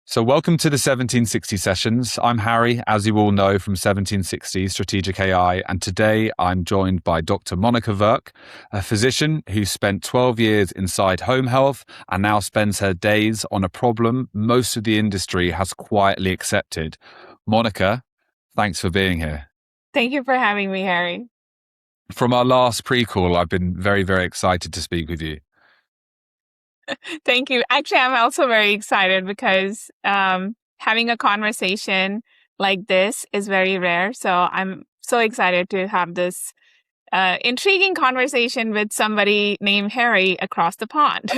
So welcome to the 1760 sessions. I'm Harry, as you all know, from 1760 Strategic AI, and today I'm joined by Dr. Monika Virk, a physician who spent 12 years inside home health and now spends her days on a problem most of the industry has quietly accepted. Monika, thanks for being here. Thank you for having me, Harry. From our last pre-call, I've been very, very excited to speak with you. Thank you. Actually, I'm also very excited because having a conversation like this is very rare. So I'm so excited to have this intriguing conversation with somebody named Harry across the pond.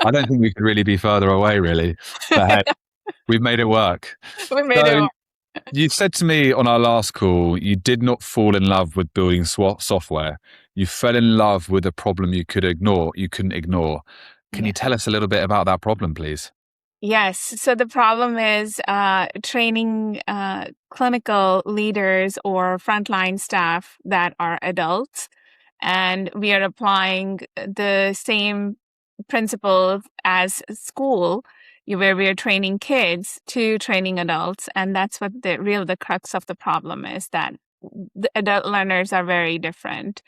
I don't think we could really be further away, really. But hey, we've made it work. We made it So work. you said to me on our last call, you did not fall in love with building software. You fell in love with a problem you couldn't ignore. Can you Yeah. tell us a little bit about that problem, please? Yes. So the problem is training clinical leaders or frontline staff that are adults. And we are applying the same principles as school, where we are training kids to training adults. And that's what the crux of the problem is, that the adult learners are very different.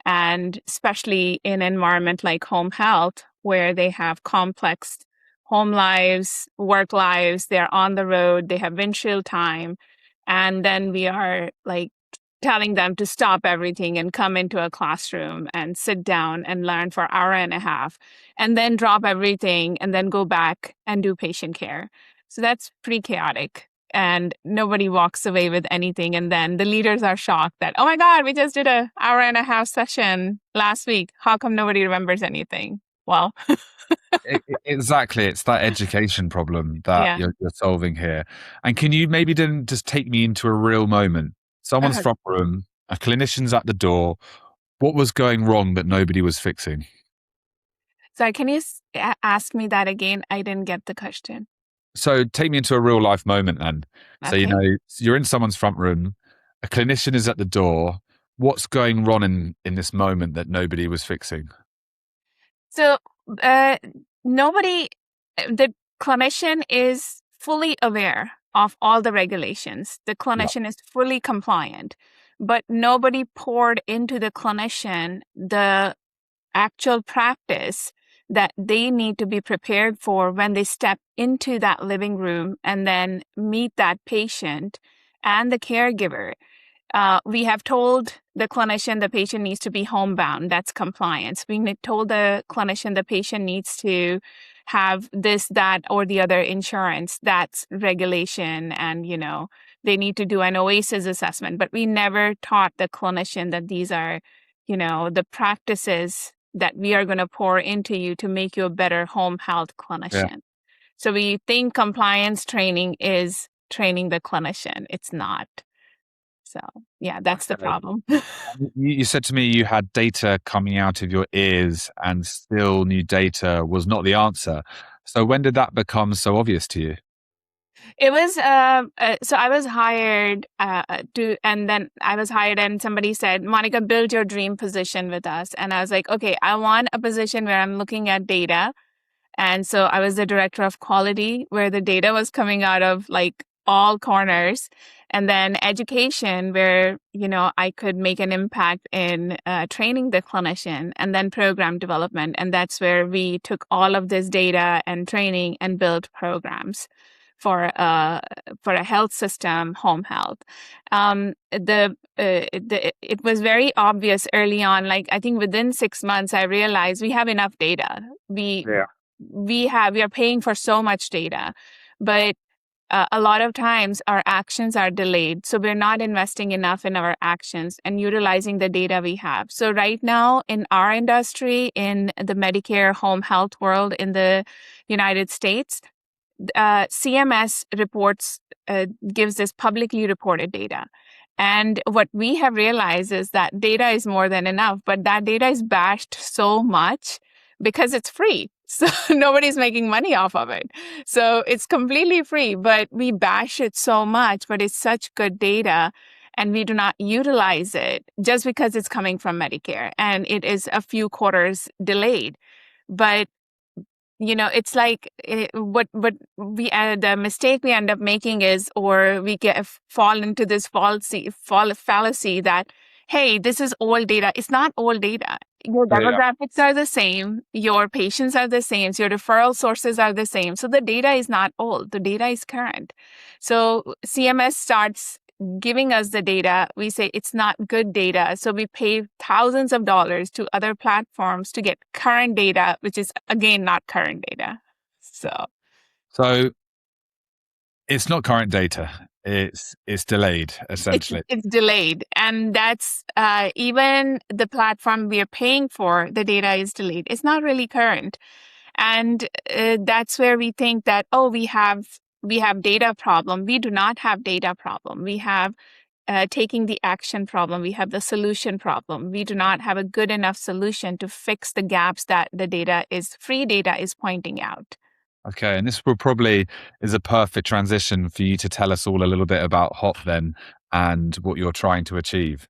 And especially in an environment like home health, where they have complex home lives, work lives, they're on the road, they have windshield time. And then we are like telling them to stop everything and come into a classroom and sit down and learn for an hour and a half, and then drop everything and then go back and do patient care. So that's pretty chaotic. And nobody walks away with anything. And then the leaders are shocked that, oh my God, we just did an hour and a half session last week. How come nobody remembers anything? Well, Exactly. It's that education problem that yeah. you're solving here. And can you maybe then just take me into a real moment? Someone's Uh, front room, a clinician's at the door. What was going wrong that nobody was fixing? So can you ask me that again? I didn't get the question. So take me into a real life moment then. So, Okay. you're in someone's front room, a clinician is at the door. What's going wrong in this moment that nobody was fixing? So uh, the clinician is fully aware of all the regulations. The Yeah. clinician is fully compliant, but nobody poured into the clinician the actual practice that they need to be prepared for when they step into that living room and then meet that patient and the caregiver. We have told the clinician the patient needs to be homebound. That's compliance. Told the clinician the patient needs to have this, that, or the other insurance. That's regulation. And, they need to do an OASIS assessment. But we never taught the clinician that these are, the practices that we are going to pour into you to make you a better home health Yeah. clinician. So we think compliance training is training the clinician. It's not. So yeah, that's the Okay. problem. You said to me you had data coming out of your ears and still new data was not the answer. So when did that become so obvious to you? It was so I was hired and somebody said, Monika, build your dream position with us. And I was like, okay, I want a position where I'm looking at data. And so I was the director of quality, where the data was coming out of like all corners. And then education, where, I could make an impact in training the clinician, and then program development. And that's where we took all of this data and training and built programs for a health system, home health. It was very obvious early on. Like, I think within 6 months, I realized we have enough data. Yeah. We are paying for so much data, but a lot of times our actions are delayed. So we're not investing enough in our actions and utilizing the data we have. So right now in our industry, in the Medicare home health world in the United States, CMS reports, gives this publicly reported data. And what we have realized is that data is more than enough, but that data is bashed so much because it's free. So nobody's making money off of it. So it's completely free, but we bash it so much, but it's such good data and we do not utilize it just because it's coming from Medicare and it is a few quarters delayed. But it's like what we the mistake we end up making is, or we fall into this fallacy that, hey, this is old data. It's not old data. Your Yeah. demographics are the same, your patients are the same, so your referral sources are the same. So the data is not old, the data is current. So CMS starts giving us the data, we say it's not good data. So we pay thousands of dollars to other platforms to get current data, which is, again, not current data. So it's not current data. It's delayed, essentially. It's delayed. And that's even the platform we are paying for, the data is delayed. It's not really current. And that's where we think that, oh, we have data problem. We do not have data problem. We have taking the action problem. We have the solution problem. We do not have a good enough solution to fix the gaps that the free data is pointing out. Okay, and this is a perfect transition for you to tell us all a little bit about HOP then and what you're trying to achieve.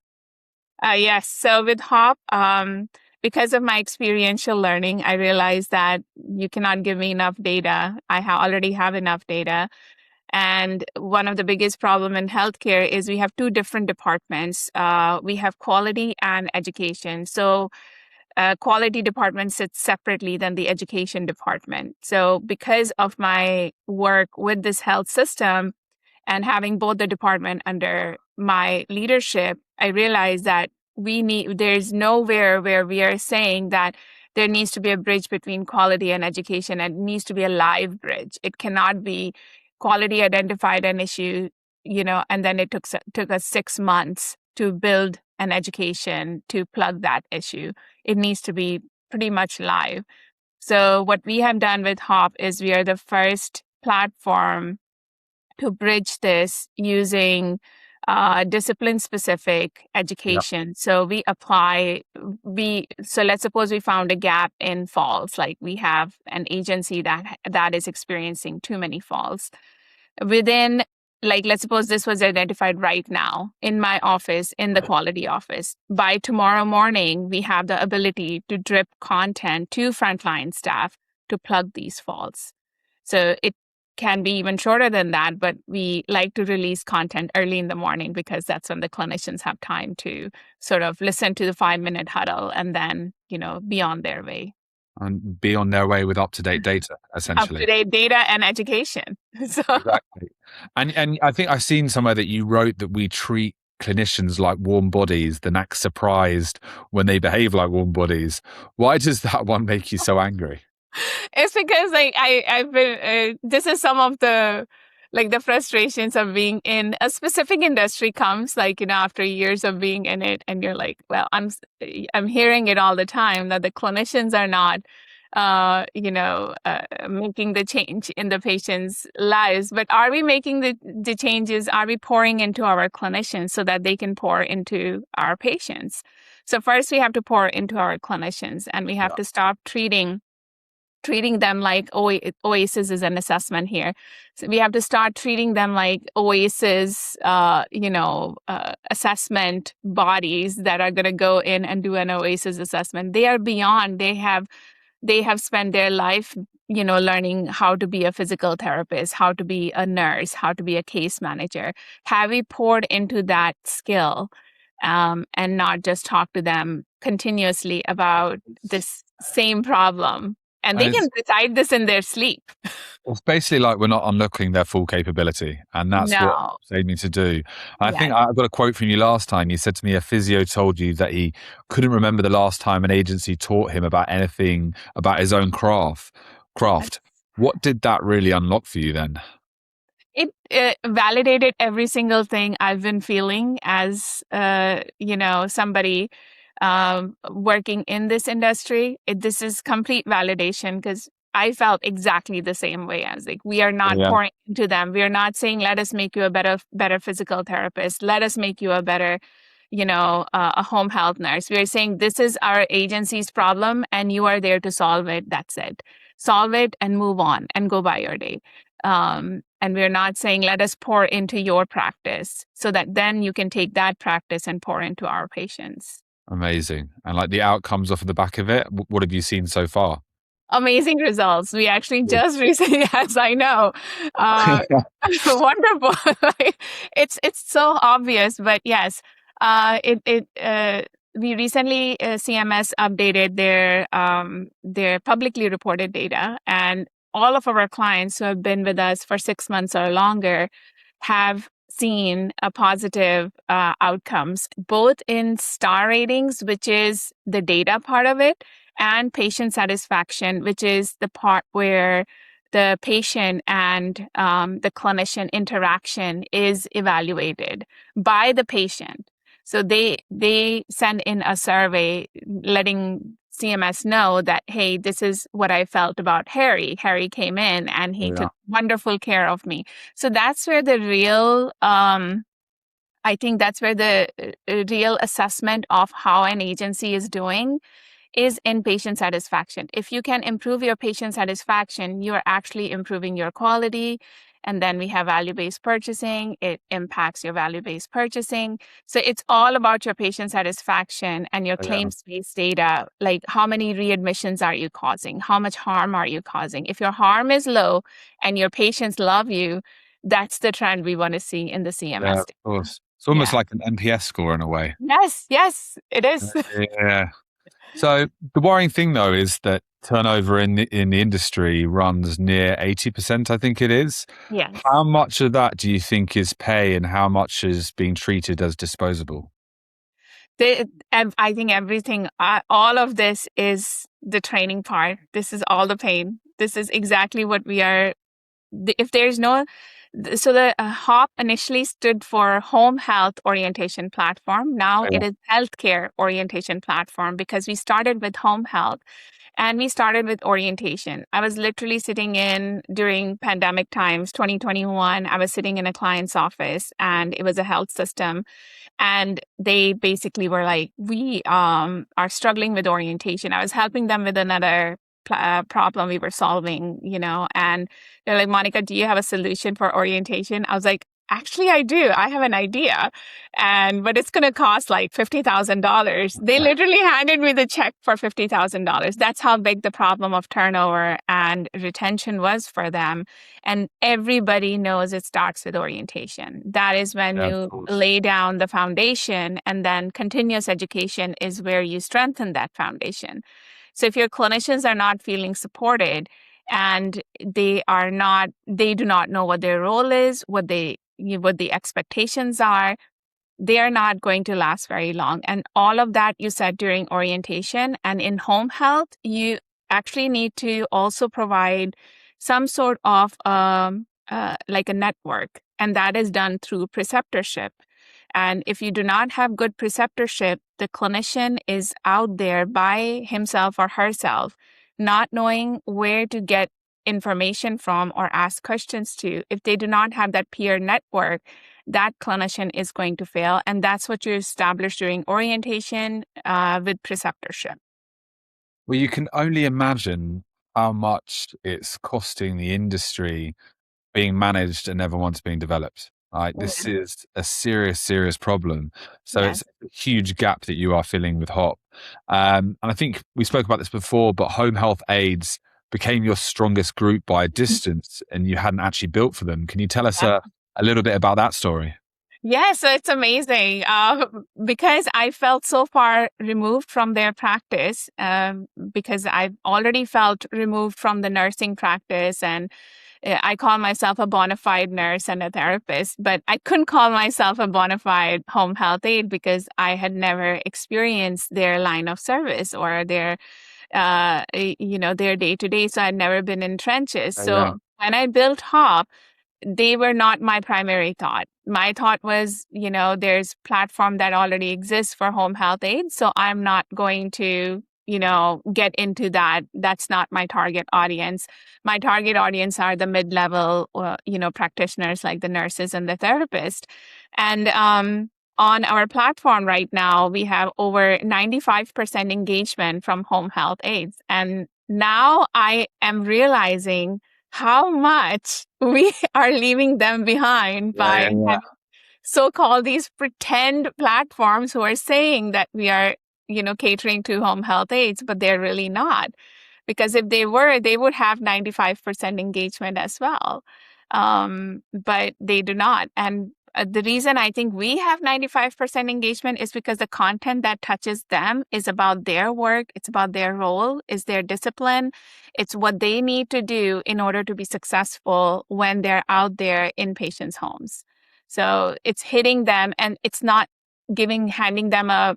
Yes. So with HOP, because of my experiential learning, I realized that you cannot give me enough data. I already have enough data. And one of the biggest problem in healthcare is we have two different departments. We have quality and education. So quality department sits separately than the education department. So because of my work with this health system and having both the department under my leadership, I realized that there's nowhere where we are saying that there needs to be a bridge between quality and education, and it needs to be a live bridge. It cannot be quality identified an issue, and then it took us 6 months to build an education to plug that issue. It needs to be pretty much live. So what we have done with HOP is we are the first platform to bridge this using discipline-specific education. Yep. So so let's suppose we found a gap in falls, like we have an agency that is experiencing too many falls. Within, like, let's suppose this was identified right now in my office, in the quality office. By tomorrow morning, we have the ability to drip content to frontline staff to plug these falls. So it can be even shorter than that, but we like to release content early in the morning because that's when the clinicians have time to sort of listen to the 5-minute huddle and then, be on their way. And be on their way with up-to-date data, essentially. Up-to-date data and education. Exactly. And I think I've seen somewhere that you wrote that we treat clinicians like warm bodies, then act surprised when they behave like warm bodies. Why does that one make you so angry? It's because I've been, this is some of the frustrations of being in a specific industry comes after years of being in it, and you're like, well, I'm hearing it all the time that the clinicians are not, making the change in the patients' lives. But are we making the changes? Are we pouring into our clinicians so that they can pour into our patients? So first we have to pour into our clinicians, and we have to stop treating them like OASIS is an assessment here. So we have to start treating them like OASIS, assessment bodies that are going to go in and do an OASIS assessment. They are beyond. They have spent their life, learning how to be a physical therapist, how to be a nurse, how to be a case manager. Have we poured into that skill and not just talk to them continuously about this same problem? And they can decide this in their sleep. It's basically like we're not unlocking their full capability. And that's what it's aiming to do. I think I got a quote from you last time. You said to me, a physio told you that he couldn't remember the last time an agency taught him about anything about his own craft. What did that really unlock for you then? It validated every single thing I've been feeling as, somebody working in this industry. This is complete validation because I felt exactly the same way. I was like, we are not pouring into them. We are not saying, let us make you a better physical therapist. Let us make you a better, a home health nurse. We are saying this is our agency's problem and you are there to solve it. That's it. Solve it and move on and go by your day. And we're not saying, let us pour into your practice so that then you can take that practice and pour into our patients. Amazing. And like the outcomes off of the back of it, what have you seen so far? amazing results. We actually Good. just recently, yes, I know. Uh, wonderful. Like, it's so obvious, but yes, we recently CMS updated their publicly reported data, and all of our clients who have been with us for 6 months or longer have seen a positive outcomes, both in star ratings, which is the data part of it, and patient satisfaction, which is the part where the patient and the clinician interaction is evaluated by the patient. So they send in a survey letting CMS know that, hey, this is what I felt about Harry. Harry came in and he Yeah. took wonderful care of me. So that's where the real I think that's where the real assessment of how an agency is doing is in patient satisfaction. If you can improve your patient satisfaction, you're actually improving your quality. And then we have value-based purchasing. It impacts your value-based purchasing. So it's all about your patient satisfaction and your Yeah. claims-based data. Like, how many readmissions are you causing? How much harm are you causing? If your harm is low and your patients love you, that's the trend we want to see in the Yeah, CMS of data. course. It's almost Yeah. like an NPS score in a way. Yes, yes, it is. Yeah. So the worrying thing, though, is that turnover in the industry runs near 80%, I think it is. Yes. How much of that do you think is pay and how much is being treated as disposable? I think everything, all of this is the training part. This is all the pain. This is exactly what we are. If there's no, so the HOP initially stood for Home Health Orientation Platform. Now Yeah. it is Healthcare Orientation Platform, because we started with home health and we started with orientation. I was literally sitting in during pandemic times, 2021. I was sitting in a client's office and it was a health system, and they basically were like, we are struggling with orientation. I was helping them with another problem we were solving, and they're like, Monica, do you have a solution for orientation? I was like, actually, I do. I have an idea, but it's going to cost like $50,000. They literally handed me the check for $50,000. That's how big the problem of turnover and retention was for them. And everybody knows it starts with orientation. That is when Yeah, of you course. lay down the foundation, and then continuous education is where you strengthen that foundation. So if your clinicians are not feeling supported and they do not know what their role is, what the expectations are, they are not going to last very long. And all of that you said during orientation. And in home health, you actually need to also provide some sort of like a network. And that is done through preceptorship. And if you do not have good preceptorship, the clinician is out there by himself or herself, not knowing where to get information from or ask questions to. If they do not have that peer network, that clinician is going to fail. And that's what you establish during orientation with preceptorship. Well, you can only imagine how much it's costing the industry being managed and everyone's being developed. Right? This Yeah. is a serious, serious problem. So it's Yes. a huge gap that you are filling with HOP. And I think we spoke about this before, but home health aides became your strongest group by a distance and you hadn't actually built for them. Can you tell us a little bit about that story? Yeah, so it's amazing because I felt so far removed from their practice, because I've already felt removed from the nursing practice, and I call myself a bona fide nurse and a therapist, but I couldn't call myself a bona fide home health aide because I had never experienced their line of service or their day to day. So I'd never been in trenches. Yeah. So when I built HOP, they were not my primary thought. My thought was, there's platform that already exists for home health aides, so I'm not going to, get into that. That's not my target audience. My target audience are the mid-level, practitioners like the nurses and the therapist. And on our platform right now, we have over 95% engagement from home health aides. And now I am realizing how much we are leaving them behind Yeah, yeah, by yeah. having so-called these pretend platforms who are saying that we are, catering to home health aides, but they're really not. because if they were, they would have 95% engagement as well. But they do not. And the reason I think we have 95% engagement is because the content that touches them is about their work, it's about their role, is their discipline, it's what they need to do in order to be successful when they're out there in patients' homes. So it's hitting them, and it's not handing them a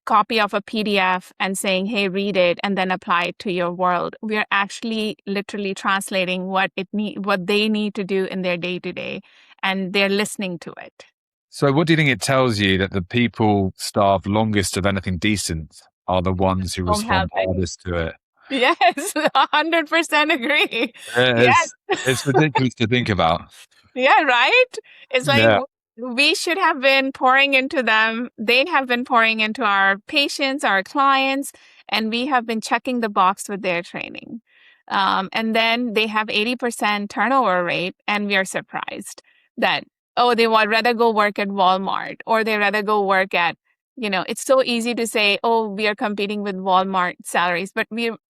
copy of a PDF and saying, hey, read it and then apply it to your world. We are actually literally translating what they need to do in their day-to-day, and they're listening to it. So what do you think it tells you, that the people starved longest of anything decent are the ones who respond hardest to it? Yes, 100% agree. Yes. It's ridiculous to think about. Yeah, right? It's like, Yeah. we should have been pouring into them. They have been pouring into our patients, our clients, and we have been checking the box with their training. And then they have 80% turnover rate, and we are surprised that, oh, they would rather go work at Walmart, or they rather go work at, it's so easy to say, oh, we are competing with Walmart salaries, but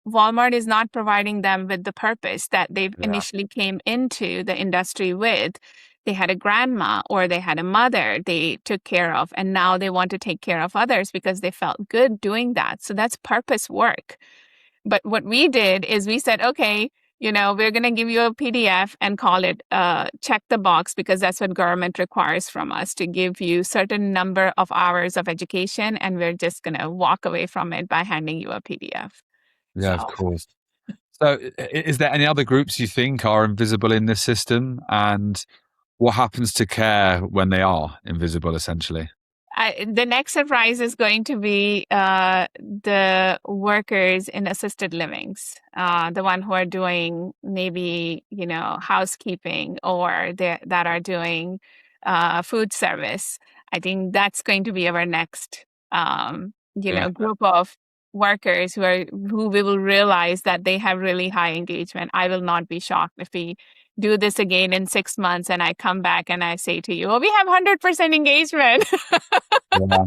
Walmart is not providing them with the purpose that they initially came into the industry with. They had a grandma or they had a mother they took care of, and now they want to take care of others because they felt good doing that. So that's purpose work. But what we did is we said, okay, we're going to give you a PDF and call it check the box, because that's what government requires from us, to give you certain number of hours of education, and we're just going to walk away from it by handing you a PDF. Yeah, of course. So is there any other groups you think are invisible in this system? And what happens to care when they are invisible, essentially? The next surprise is going to be the workers in assisted livings, the one who are doing maybe, housekeeping, or that are doing food service. I think that's going to be our next, group of workers who we will realize that they have really high engagement. I will not be shocked if we do this again in 6 months and I come back and I say to you, oh, we have 100% engagement. Yeah.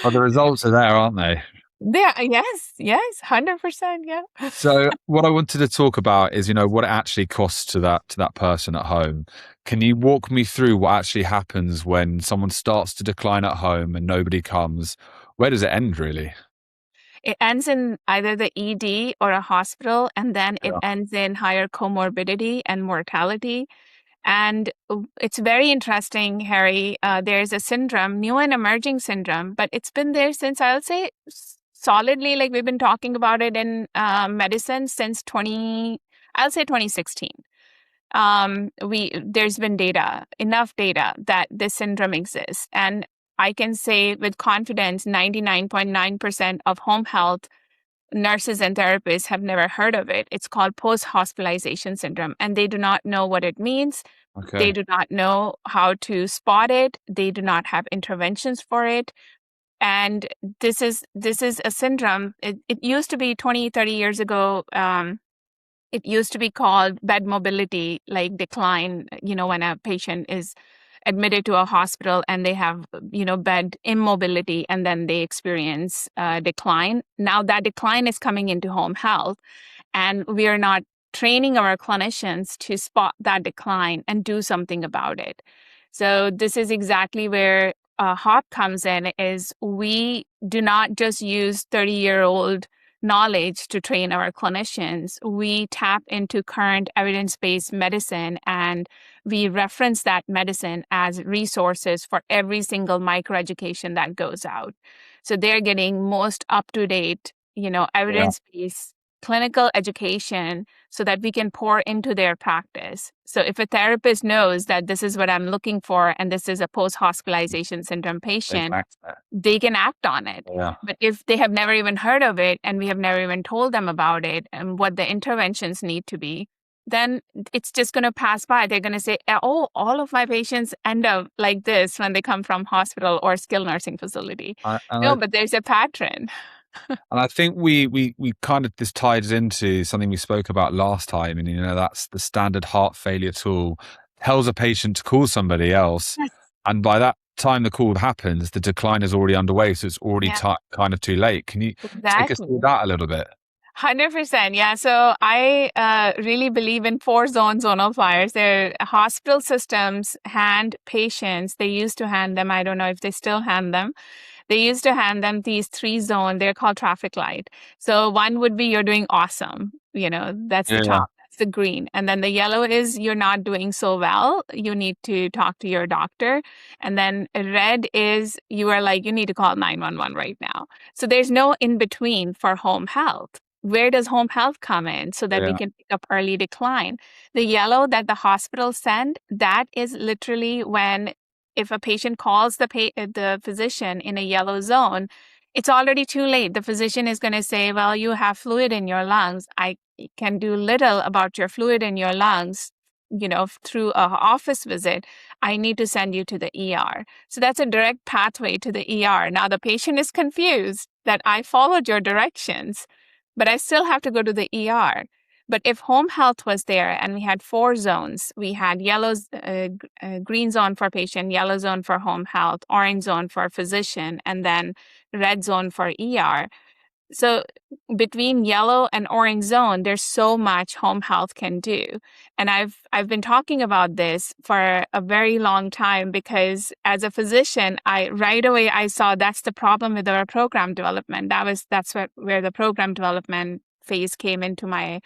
Well, the results are there, aren't they? Yes, 100%, yeah. So what I wanted to talk about is, what it actually costs to that person at home. Can you walk me through what actually happens when someone starts to decline at home and nobody comes? Where does it end, really? It ends in either the ED or a hospital, and then it ends in higher comorbidity and mortality. And it's very interesting, Harry. There's a syndrome, new and emerging syndrome, but it's been there since, I'll say, solidly, like we've been talking about it in medicine since 2016. There's been enough data that this syndrome exists. And I can say with confidence, 99.9% of home health nurses and therapists have never heard of it. It's called post-hospitalization syndrome, and they do not know what it means. Okay. They do not know how to spot it. They do not have interventions for it. And this is a syndrome. It used to be 20, 30 years ago, it used to be called bed mobility, like decline, when a patient is admitted to a hospital and they have, bed immobility, and then they experience decline. Now that decline is coming into home health, and we are not training our clinicians to spot that decline and do something about it. So this is exactly where HOP comes in, is we do not just use 30-year-old knowledge to train our clinicians. We tap into current evidence-based medicine, and we reference that medicine as resources for every single microeducation that goes out. So they're getting most up-to-date, evidence-based clinical education so that we can pour into their practice. So if a therapist knows that this is what I'm looking for and this is a post-hospitalization syndrome patient, they can act on it. Yeah. But if they have never even heard of it and we have never even told them about it and what the interventions need to be, then it's just going to pass by. They're going to say, oh, all of my patients end up like this when they come from hospital or skilled nursing facility. But there's a pattern. And I think we kind of, this ties into something we spoke about last time, and that's the standard heart failure tool tells a patient to call somebody else, and by that time the call happens, the decline is already underway, so it's already kind of too late. Can you take us through that a little bit? 100%. Yeah. So I really believe in four zone zonal flyers. They're hospital systems hand patients. They used to hand them. I don't know if they still hand them. They used to hand them these three zone. They're called traffic light. So one would be you're doing awesome. That's the Yeah. top. That's the green. And then the yellow is you're not doing so well. You need to talk to your doctor. And then red is you are like, you need to call 911 right now. So there's no in between for home health. Where does home health come in so that we Yeah. can pick up early decline? The yellow that the hospital send, that is literally when if a patient calls the physician in a yellow zone, it's already too late. The physician is going to say, well, you have fluid in your lungs. I can do little about your fluid in your lungs, through a office visit. I need to send you to the ER. So that's a direct pathway to the ER. Now the patient is confused that I followed your directions, but I still have to go to the ER. But if home health was there and we had four zones, we had green zone for patient, yellow zone for home health, orange zone for physician, and then red zone for ER. So between yellow and orange zone, there's so much home health can do. And I've been talking about this for a very long time because as a physician, I right away I saw that's the problem with our program development. Where the program development phase came into my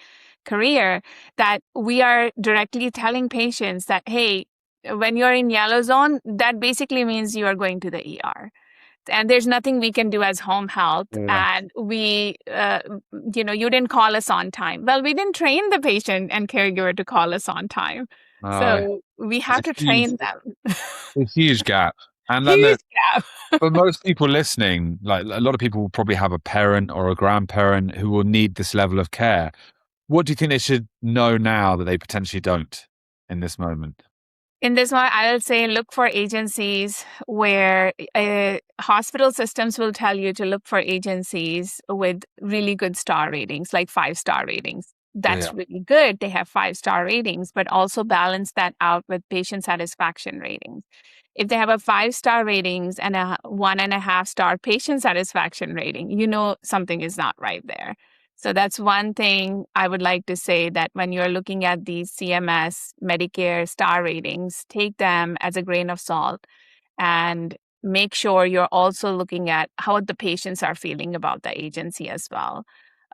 career, that we are directly telling patients that, hey, when you're in yellow zone, that basically means you are going to the ER and there's nothing we can do as home health. Yeah. And you didn't call us on time. Well, we didn't train the patient and caregiver to call us on time. Uh, So we there's have to train them. a huge gap. And then Huge gap. for most people listening, like a lot of people will probably have a parent or a grandparent who will need this level of care. What do you think they should know now that they potentially don't in this moment? In this one, I'll say look for agencies where hospital systems will tell you to look for agencies with really good star ratings, like 5-star ratings. Yeah. That's really good. They have 5-star ratings, but also balance that out with patient satisfaction ratings. If they have a 5-star ratings and a 1.5-star patient satisfaction rating, something is not right there. So that's one thing I would like to say, that when you're looking at these CMS, Medicare star ratings, take them as a grain of salt and make sure you're also looking at how the patients are feeling about the agency as well.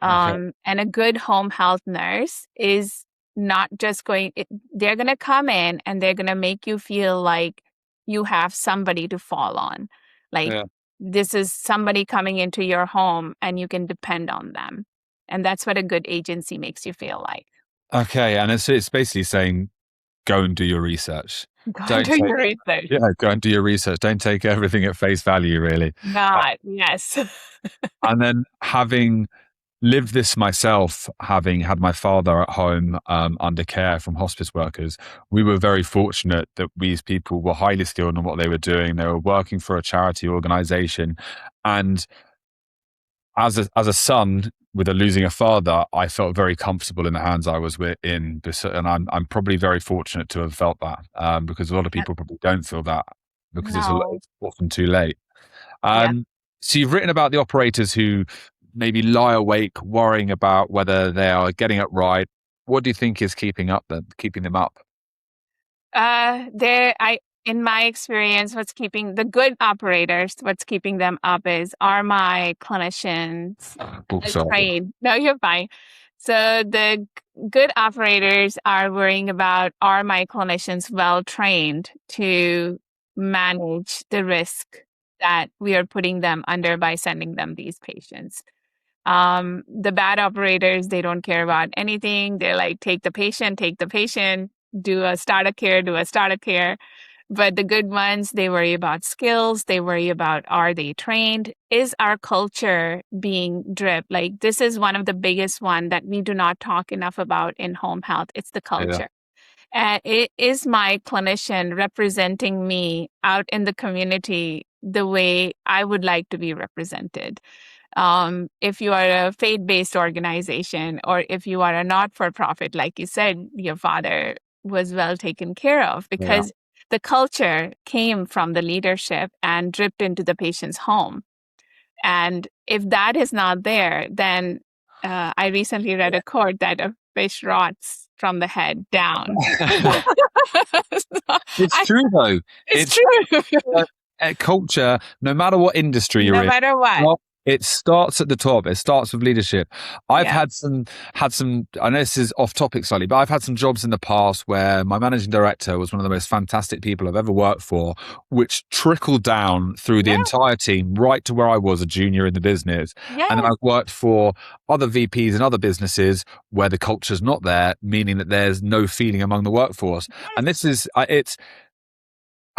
Okay. And a good home health nurse is not just they're going to come in and they're going to make you feel like you have somebody to fall on. Like Yeah. this is somebody coming into your home and you can depend on them. And that's what a good agency makes you feel like. Okay. And it's basically saying, go and do your research. Go and Don't do take, your research. yeah, go and do your research. Don't take everything at face value, really. God, yes. And then having lived this myself, having had my father at home under care from hospice workers, we were very fortunate that these people were highly skilled in what they were doing. They were working for a charity organization. And as a son with losing a father, I felt very comfortable in the hands I was in. And I'm probably very fortunate to have felt that because a lot of people probably don't feel that because No. it's often too late. Yeah. So you've written about the operators who maybe lie awake worrying about whether they are getting it right. What do you think is keeping them up? In my experience, what's keeping the good operators, what's keeping them up are my clinicians Oh, sorry. trained. No, you're fine. So the good operators are worrying about, are my clinicians well trained to manage the risk that we are putting them under by sending them these patients? The bad operators, they don't care about anything. They're like, take the patient, do a start of care, do a start of care. But the good ones, they worry about skills. They worry about, are they trained? Is our culture being dripped? Like, this is one of the biggest one that we do not talk enough about in home health. It's the Yeah. culture. And it is my clinician representing me out in the community the way I would like to be represented. If you are a faith-based organization or if you are a not-for-profit, like you said, your father was well taken care of Yeah. because the culture came from the leadership and dripped into the patient's home. And if that is not there, then I recently read a quote that a fish rots from the head down. So It's true though. it's It's true. culture, no matter what industry you're No in. matter what. Well, it starts at the top. It starts with leadership. I've Yeah. had some. I know this is off topic slightly, but I've had some jobs in the past where my managing director was one of the most fantastic people I've ever worked for, which trickled down through the Yeah. entire team right to where I was a junior in the business. Yeah. And then I've worked for other VPs and other businesses where the culture's not there, meaning that there's no feeling among the workforce. And this is it's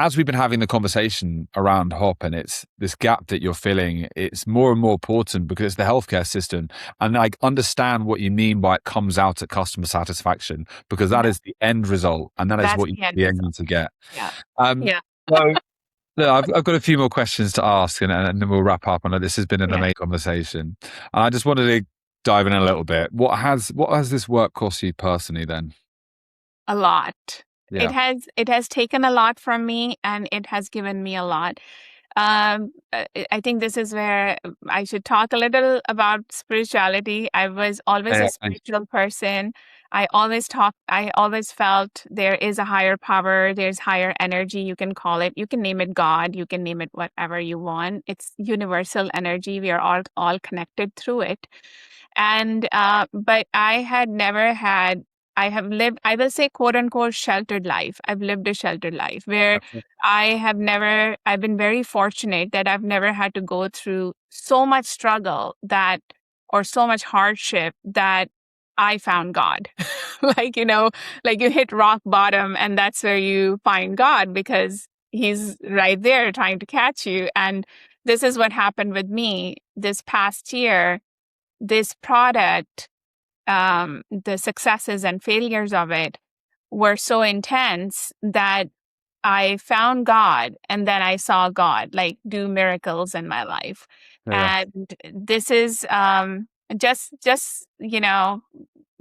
as we've been having the conversation around HOP and it's this gap that you're filling, it's more and more important because it's the healthcare system. And I understand what you mean by it comes out at customer satisfaction, because that is the end result. And that is That's what the end you're result. aiming to get. Yeah. Yeah. So I've got a few more questions to ask and then we'll wrap up. I know this has been an amazing conversation. And I just wanted to dive in a little bit. What has this work cost you personally then? A lot. Yeah. It has taken a lot from me and it has given me a lot. I think this is where I should talk a little about spirituality. I was always a spiritual person. I always felt there is a higher power, there's higher energy, you can call it, you can name it God, you can name it whatever you want. It's universal energy. We are all connected through it. And but I have lived, I will say, quote unquote, sheltered life. I've lived a sheltered life where I've been very fortunate that I've never had to go through so much struggle or so much hardship that I found God. Like, like you hit rock bottom and that's where you find God because he's right there trying to catch you. And this is what happened with me this past year. This product, the successes and failures of it were so intense that I found God and then I saw God like do miracles in my life. Yeah. And this is just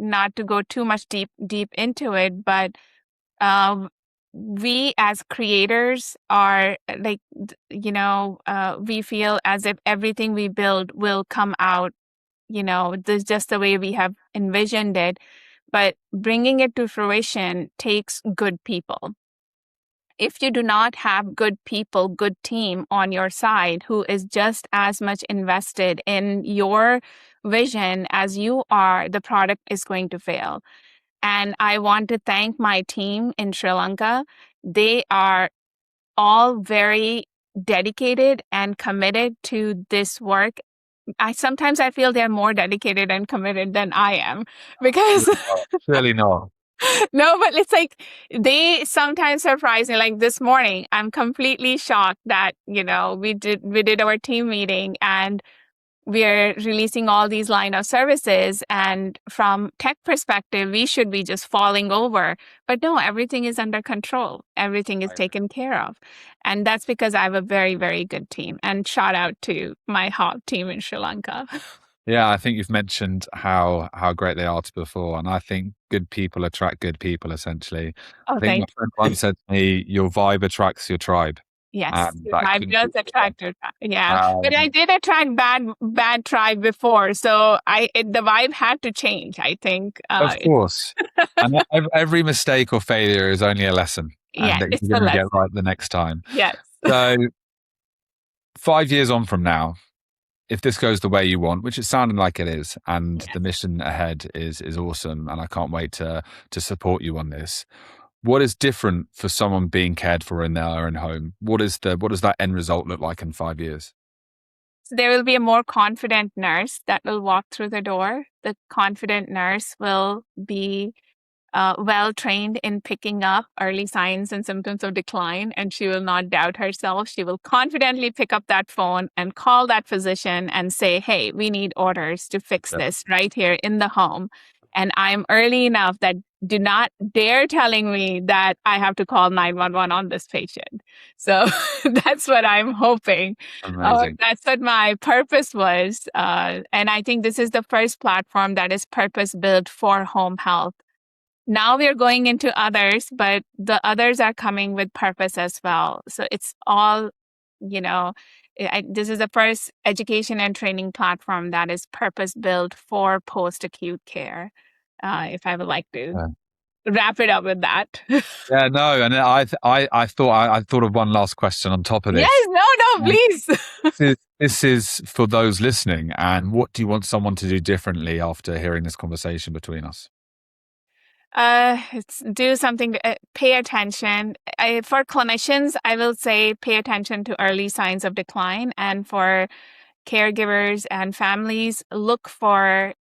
not to go too much deep into it, but um, we as creators are like we feel as if everything we build will come out, this just the way we have envisioned it. But bringing it to fruition takes good people. If you do not have good people, good team on your side who is just as much invested in your vision as you are, the product is going to fail. And I want to thank my team in Sri Lanka. They are all very dedicated and committed to this work. Sometimes I feel they're more dedicated and committed than I am because Really not. no, but it's like they sometimes surprise me. Like this morning, I'm completely shocked that, we did our team meeting and we're releasing all these line of services. And from tech perspective, we should be just falling over. But no, everything is under control. Everything is taken care of. And that's because I have a very, very good team. And shout out to my HOP team in Sri Lanka. Yeah, I think you've mentioned how great they are to before, and I think good people attract good people. Essentially, Oh, I think my thank you. friend once said to me, "Your vibe attracts your tribe," Yes, and that tribe couldn't does be attract your tribe. Yeah, but I um, did attract bad tribe before, so the vibe had to change. I think. of course, and every mistake or failure is only a lesson, Yeah, and that it's you're the going to get lesson. right the next time. Yes. So, 5 years on from now, if this goes the way you want, which it's sounding like it is, and Yes. the mission ahead is awesome, and I can't wait to support you on this. What is different for someone being cared for in their own home? What does that end result look like in 5 years? So there will be a more confident nurse that will walk through the door. The confident nurse will be well trained in picking up early signs and symptoms of decline, and she will not doubt herself. She will confidently pick up that phone and call that physician and say, "Hey, we need orders to fix Yeah. this right here in the home." And I'm early enough that do not dare telling me that I have to call 911 on this patient. So that's what I'm hoping. Amazing. That's what my purpose was. And I think this is the first platform that is purpose built for home health. Now we're going into others, but the others are coming with purpose as well. So it's all, you know, This is the first education and training platform that is purpose built for post-acute care. If I would like to wrap it up with that. Yeah, no, and I thought of one last question on top of this. Yes, no, please. This is for those listening. And what do you want someone to do differently after hearing this conversation between us? Do something, pay attention. For clinicians, I will say pay attention to early signs of decline. And for caregivers and families, look for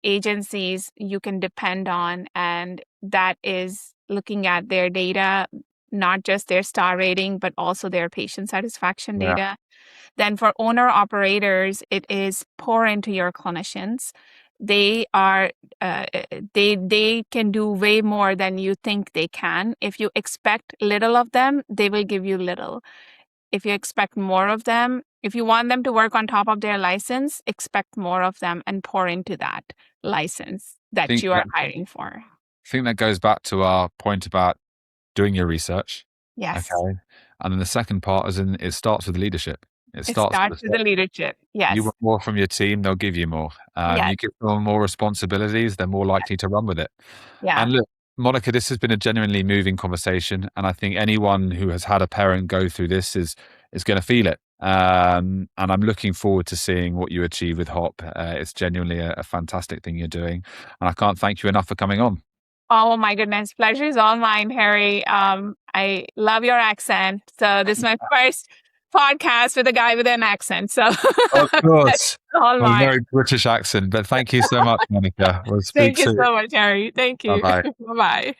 agencies you can depend on. And that is looking at their data, not just their star rating, but also their patient satisfaction data. Then for owner operators, it is pour into your clinicians. They are they can do way more than you think they can. If you expect little of them, they will give you little. If you expect more of them, if you want them to work on top of their license, expect more of them and pour into that license that you are hiring for. I think that goes back to our point about doing your research. Yes. Okay. And then the second part is it starts with leadership. It starts with the leadership. Yes. You want more from your team, they'll give you more. Yes. You give them more responsibilities, they're more likely to run with it. Yeah. And look, Monika, this has been a genuinely moving conversation. And I think anyone who has had a parent go through this is going to feel it. And I'm looking forward to seeing what you achieve with HOP. It's genuinely a fantastic thing you're doing. And I can't thank you enough for coming on. Oh my goodness. Pleasure is all mine, Harry. I love your accent. So this is my first podcast with a guy with an accent. So of course, all mine. A very British accent. But thank you so much, Monika. Thank you so much, Harry. Thank you. Bye-bye. Bye-bye.